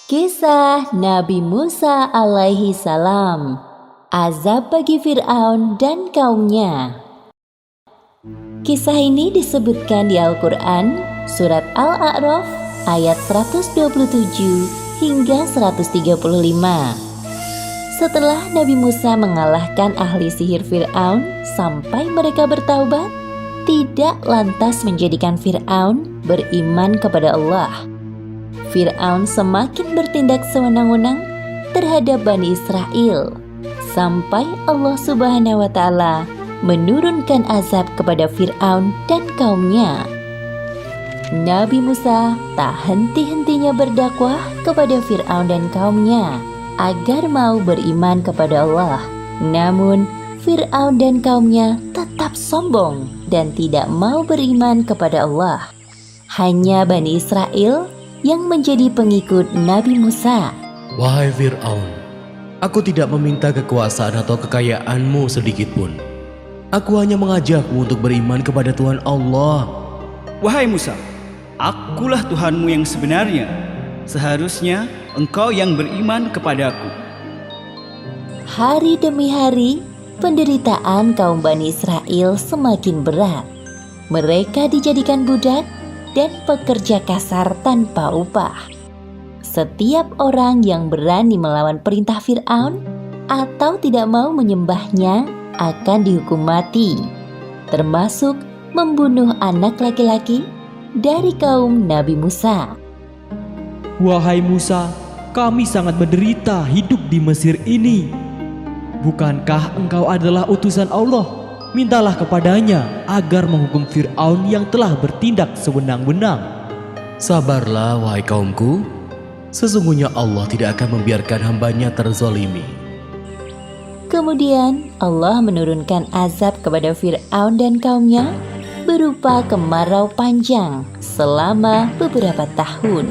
Kisah Nabi Musa alaihi salam. Azab bagi Fir'aun dan kaumnya. Kisah ini disebutkan di Al-Quran, surat Al-A'raf ayat 127 hingga 135. Setelah Nabi Musa mengalahkan ahli sihir Fir'aun sampai mereka bertaubat, tidak lantas menjadikan Fir'aun beriman kepada Allah. Fir'aun semakin bertindak sewenang-wenang terhadap Bani Israel, sampai Allah Subhanahu wa Ta'ala menurunkan azab kepada Fir'aun dan kaumnya. Nabi Musa tak henti-hentinya berdakwah kepada Fir'aun dan kaumnya agar mau beriman kepada Allah. Namun Fir'aun dan kaumnya tetap sombong dan tidak mau beriman kepada Allah. Hanya Bani Israel yang menjadi pengikut Nabi Musa. Wahai Fir'aun, aku tidak meminta kekuasaan atau kekayaanmu sedikitpun. Aku hanya mengajakmu untuk beriman kepada Tuhan Allah. Wahai Musa, akulah Tuhanmu yang sebenarnya. Seharusnya engkau yang beriman kepadaku. Hari demi hari, penderitaan kaum Bani Israel semakin berat. Mereka dijadikan budak dan pekerja kasar tanpa upah. Setiap orang yang berani melawan perintah Fir'aun atau tidak mau menyembahnya akan dihukum mati, termasuk membunuh anak laki-laki dari kaum Nabi Musa. Wahai Musa, kami sangat menderita hidup di Mesir ini. Bukankah engkau adalah utusan Allah? Mintalah kepadanya agar menghukum Fir'aun yang telah bertindak sewenang-wenang. Sabarlah wahai kaumku, sesungguhnya Allah tidak akan membiarkan hambanya terzolimi. Kemudian Allah menurunkan azab kepada Fir'aun dan kaumnya berupa kemarau panjang selama beberapa tahun.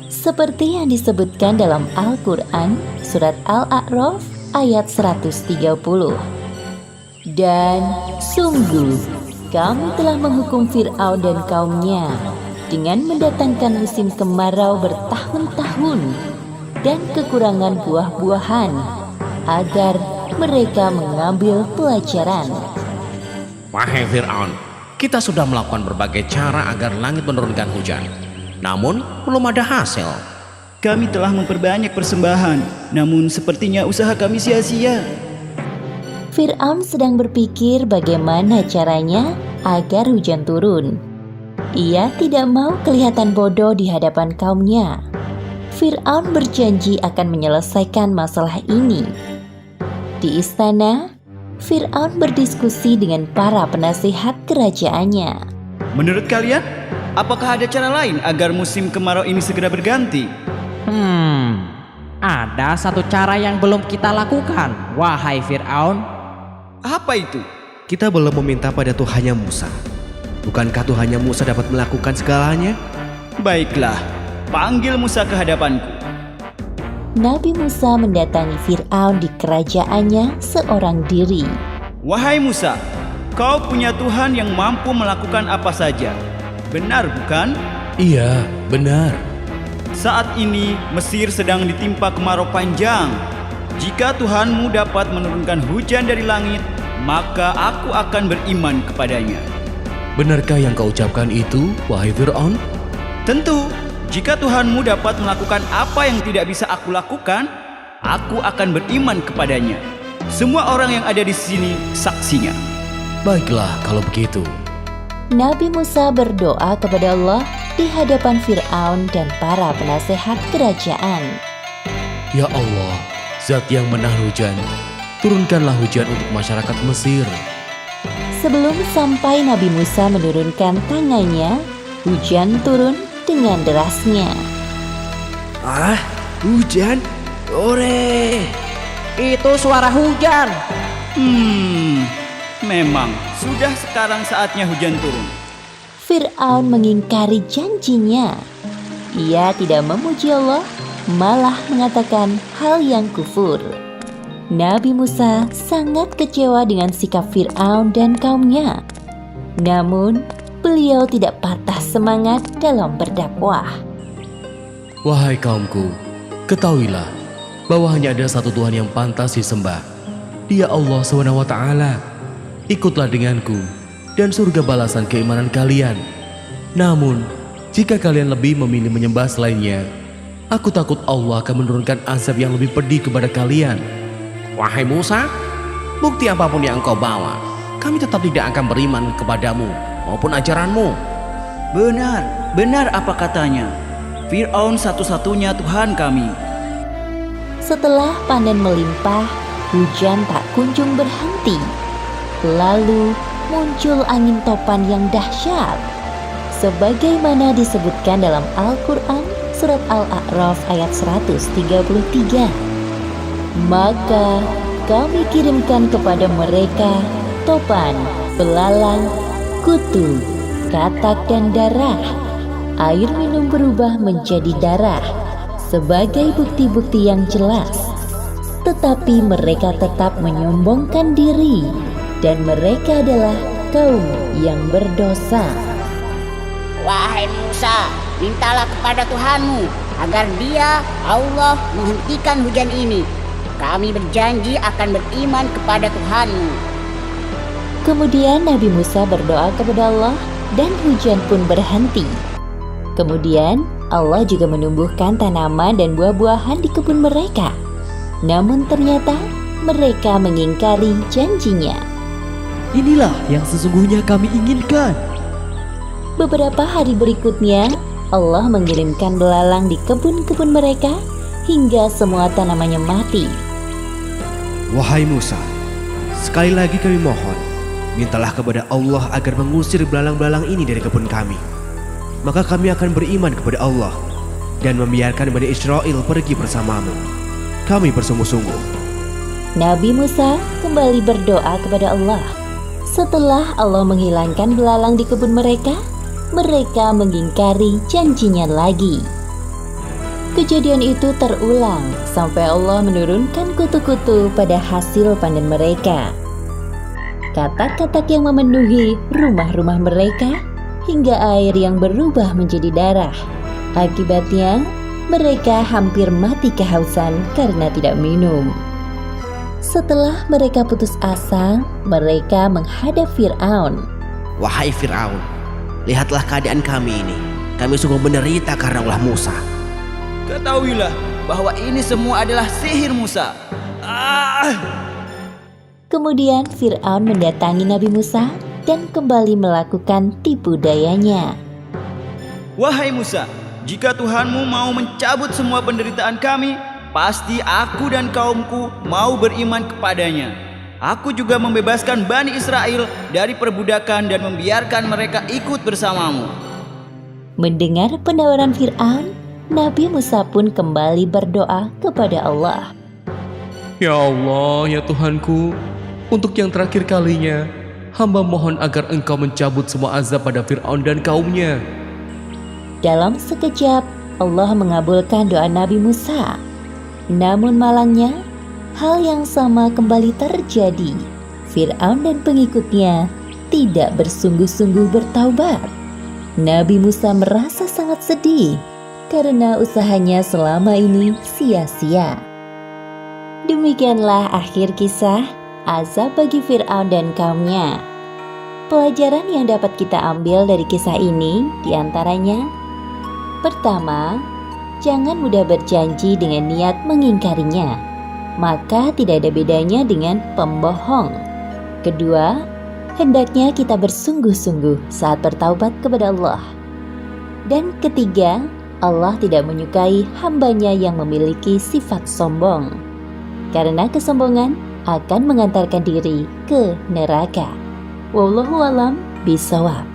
Seperti yang disebutkan dalam Al-Quran surat Al-A'raf ayat 130. Dan sungguh kami telah menghukum Fir'aun dan kaumnya dengan mendatangkan musim kemarau bertahun-tahun dan kekurangan buah-buahan agar mereka mengambil pelajaran. Wahai Fir'aun, kita sudah melakukan berbagai cara agar langit menurunkan hujan, namun belum ada hasil. Kami telah memperbanyak persembahan, namun sepertinya usaha kami sia-sia. Fir'aun sedang berpikir bagaimana caranya agar hujan turun. Ia tidak mau kelihatan bodoh di hadapan kaumnya. Fir'aun berjanji akan menyelesaikan masalah ini. Di istana, Fir'aun berdiskusi dengan para penasihat kerajaannya. Menurut kalian, apakah ada cara lain agar musim kemarau ini segera berganti? Ada satu cara yang belum kita lakukan, wahai Fir'aun. Apa itu? Kita belum meminta pada Tuhannya Musa. Bukankah Tuhannya Musa dapat melakukan segalanya? Baiklah, panggil Musa ke hadapanku. Nabi Musa mendatangi Fir'aun di kerajaannya seorang diri. Wahai Musa, kau punya Tuhan yang mampu melakukan apa saja. Benar bukan? Iya, benar. Saat ini Mesir sedang ditimpa kemarau panjang. Jika Tuhanmu dapat menurunkan hujan dari langit, maka aku akan beriman kepadanya. Benarkah yang kau ucapkan itu, wahai Fir'aun? Tentu, jika Tuhanmu dapat melakukan apa yang tidak bisa aku lakukan, aku akan beriman kepadanya. Semua orang yang ada di sini saksinya. Baiklah kalau begitu. Nabi Musa berdoa kepada Allah di hadapan Fir'aun dan para penasehat kerajaan. Ya Allah, Zat yang menahan hujan, turunkanlah hujan untuk masyarakat Mesir. Sebelum sampai Nabi Musa menurunkan tangannya, hujan turun dengan derasnya. Hujan? Ore! Itu suara hujan. Memang sudah sekarang saatnya hujan turun. Fir'aun mengingkari janjinya. Ia tidak memuji Allah, malah mengatakan hal yang kufur. Nabi Musa sangat kecewa dengan sikap Fir'aun dan kaumnya. Namun, beliau tidak patah semangat dalam berdakwah. Wahai kaumku, ketahuilah bahwa hanya ada satu Tuhan yang pantas disembah. Dia Allah SWT. Ikutlah denganku dan surga balasan keimanan kalian. Namun, jika kalian lebih memilih menyembah selainnya, aku takut Allah akan menurunkan azab yang lebih pedih kepada kalian. Wahai Musa, bukti apapun yang engkau bawa, kami tetap tidak akan beriman kepadamu maupun ajaranmu. Benar apa katanya. Fir'aun satu-satunya Tuhan kami. Setelah panen melimpah, hujan tak kunjung berhenti. Lalu muncul angin topan yang dahsyat. Sebagaimana disebutkan dalam Al-Quran surat Al-A'raf ayat 133. Maka kami kirimkan kepada mereka topan, belalang, kutu, katak dan darah. Air minum berubah menjadi darah sebagai bukti-bukti yang jelas. Tetapi mereka tetap menyombongkan diri dan mereka adalah kaum yang berdosa. Wahai Musa, mintalah kepada Tuhanmu agar Dia, Allah, menghentikan hujan ini. Kami berjanji akan beriman kepada Tuhanmu. Kemudian Nabi Musa berdoa kepada Allah dan hujan pun berhenti. Kemudian Allah juga menumbuhkan tanaman dan buah-buahan di kebun mereka. Namun ternyata mereka mengingkari janjinya. Inilah yang sesungguhnya kami inginkan. Beberapa hari berikutnya, Allah mengirimkan belalang di kebun-kebun mereka hingga semua tanamannya mati. Wahai Musa, sekali lagi kami mohon, mintalah kepada Allah agar mengusir belalang-belalang ini dari kebun kami. Maka kami akan beriman kepada Allah dan membiarkan Bani Israel pergi bersamamu. Kami bersungguh-sungguh. Nabi Musa kembali berdoa kepada Allah. Setelah Allah menghilangkan belalang di kebun mereka mengingkari janjinya lagi. Kejadian itu terulang sampai Allah menurunkan kutu-kutu pada hasil panen mereka. Katak-katak yang memenuhi rumah-rumah mereka hingga air yang berubah menjadi darah. Akibatnya, mereka hampir mati kehausan karena tidak minum. Setelah mereka putus asa, mereka menghadap Fir'aun. Wahai Fir'aun, lihatlah keadaan kami ini. Kami sungguh menderita karena ulah Musa. Ketahuilah bahwa ini semua adalah sihir Musa. Kemudian Fir'aun mendatangi Nabi Musa dan kembali melakukan tipu dayanya. Wahai Musa, jika Tuhanmu mau mencabut semua penderitaan kami, pasti aku dan kaumku mau beriman kepadanya. Aku juga membebaskan Bani Israel dari perbudakan dan membiarkan mereka ikut bersamamu. Mendengar penawaran Fir'aun, Nabi Musa pun kembali berdoa kepada Allah. Ya Allah, ya Tuhanku, untuk yang terakhir kalinya, hamba mohon agar engkau mencabut semua azab pada Fir'aun dan kaumnya. Dalam sekejap, Allah mengabulkan doa Nabi Musa. Namun malangnya, hal yang sama kembali terjadi. Fir'aun dan pengikutnya tidak bersungguh-sungguh bertaubat. Nabi Musa merasa sangat sedih karena usahanya selama ini sia-sia. Demikianlah akhir kisah azab bagi Fir'aun dan kaumnya. Pelajaran yang dapat kita ambil dari kisah ini diantaranya: pertama, jangan mudah berjanji dengan niat mengingkarinya, maka tidak ada bedanya dengan pembohong. Kedua, hendaknya kita bersungguh-sungguh saat bertaubat kepada Allah. Dan ketiga, Allah tidak menyukai hambanya yang memiliki sifat sombong, karena kesombongan akan mengantarkan diri ke neraka. Wallahu a'lam bishawab.